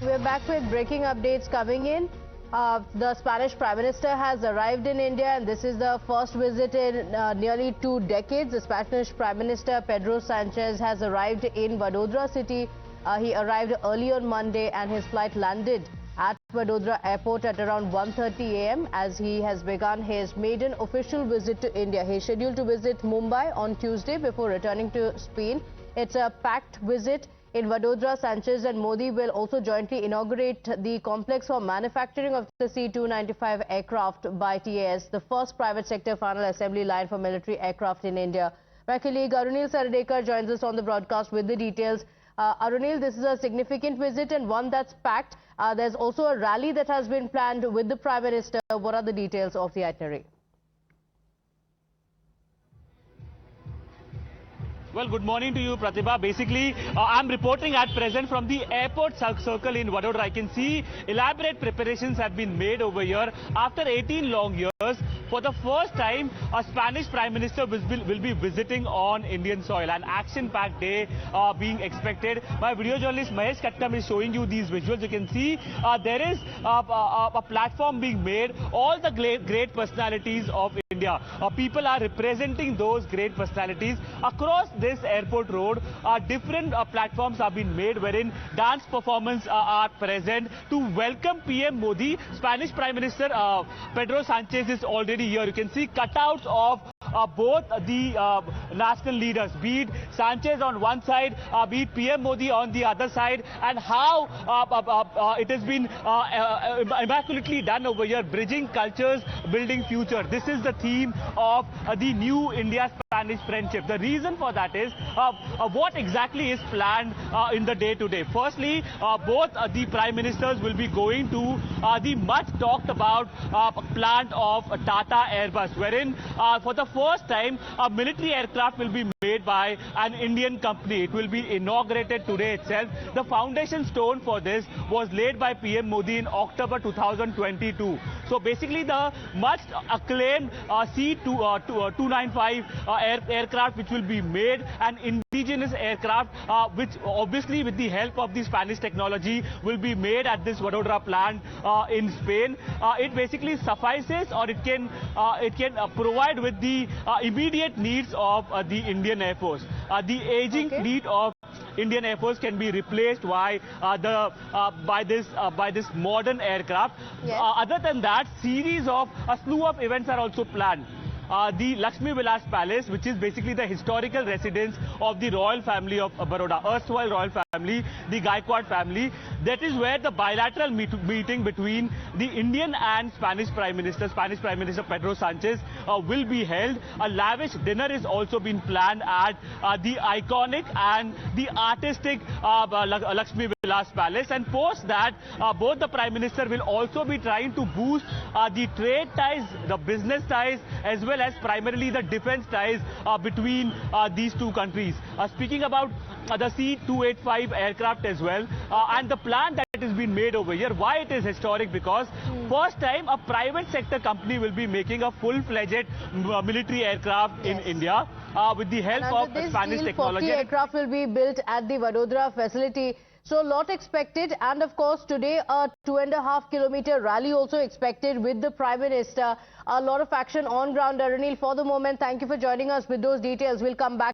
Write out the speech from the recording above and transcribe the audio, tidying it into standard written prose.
We're back with breaking updates coming in. The Spanish Prime Minister has arrived in India, and this is the first visit in nearly 2 decades. The Spanish Prime Minister Pedro Sánchez has arrived in Vadodara city. He arrived early on Monday, and his flight landed at Vadodara airport at around 1:30 a.m. as he has begun his maiden official visit to India. He is scheduled to visit Mumbai on Tuesday before returning to Spain. It's a packed visit. In Vadodara, Sanchez and Modi will also jointly inaugurate the complex for manufacturing of the C-295 aircraft by TAS, the first private sector final assembly line for military aircraft in India. My colleague Arunil Saradekar joins us on the broadcast with the details. Arunil, this is a significant visit and one that's packed. There's also a rally that has been planned with the Prime Minister. What are the details of the itinerary? Well, good morning to you, Pratibha. Basically, I'm reporting at present from the airport circle in Vadodara. I can see elaborate preparations have been made over here. After 18 long years, for the first time, a Spanish Prime Minister will be visiting on Indian soil. An action-packed day being expected. My video journalist Mahesh Kattam is showing you these visuals. You can see there is a platform being made. All the great personalities of India. People are representing those great personalities across this airport road. Different platforms have been made wherein dance performances are present to welcome PM Modi. Spanish Prime Minister Pedro Sánchez is already here. You can see cutouts of both the national leaders, be it Sanchez on one side, be it PM Modi on the other side, and how it has been immaculately done over here, bridging cultures, building future. This is the theme of the new India-Spanish friendship. The reason for that is what exactly is planned in the day-to-day. Firstly, both the Prime Ministers will be going to the much talked about plant of Tata Airbus, wherein for the first time a military aircraft will be made by an Indian company. It will be inaugurated today itself. The foundation stone for this was laid by PM Modi in October 2022. So basically the much acclaimed C-295 aircraft which will be made, an indigenous aircraft which obviously with the help of the Spanish technology will be made at this Vadodara plant in Spain. It basically suffices, or it can provide with the immediate needs of the Indian Air Force. The aging fleet of Indian Air Force can be replaced by this modern aircraft. Yes. Other than that, a slew of events are also planned. The Lakshmi Vilas Palace, which is basically the historical residence of the royal family of Baroda, erstwhile royal family, the Gaikwad family. That is where the bilateral meeting between the Indian and Spanish Prime Minister Pedro Sánchez will be held. A lavish dinner is also being planned at the iconic and the artistic Lakshmi Vilas Palace. And post that, both the Prime Minister will also be trying to boost the trade ties, the business ties, as well as primarily the defense ties between these two countries. Speaking about the C-285 aircraft as well, and the plan that has been made over here, why it is historic? Because first time a private sector company will be making a full-fledged military aircraft in India with the help of Spanish technology. 40 aircraft will be built at the Vadodara facility. So a lot expected, and of course today a 2.5 kilometer rally also expected with the Prime Minister. A lot of action on ground. Arunil, for the moment, thank you for joining us with those details. We'll come back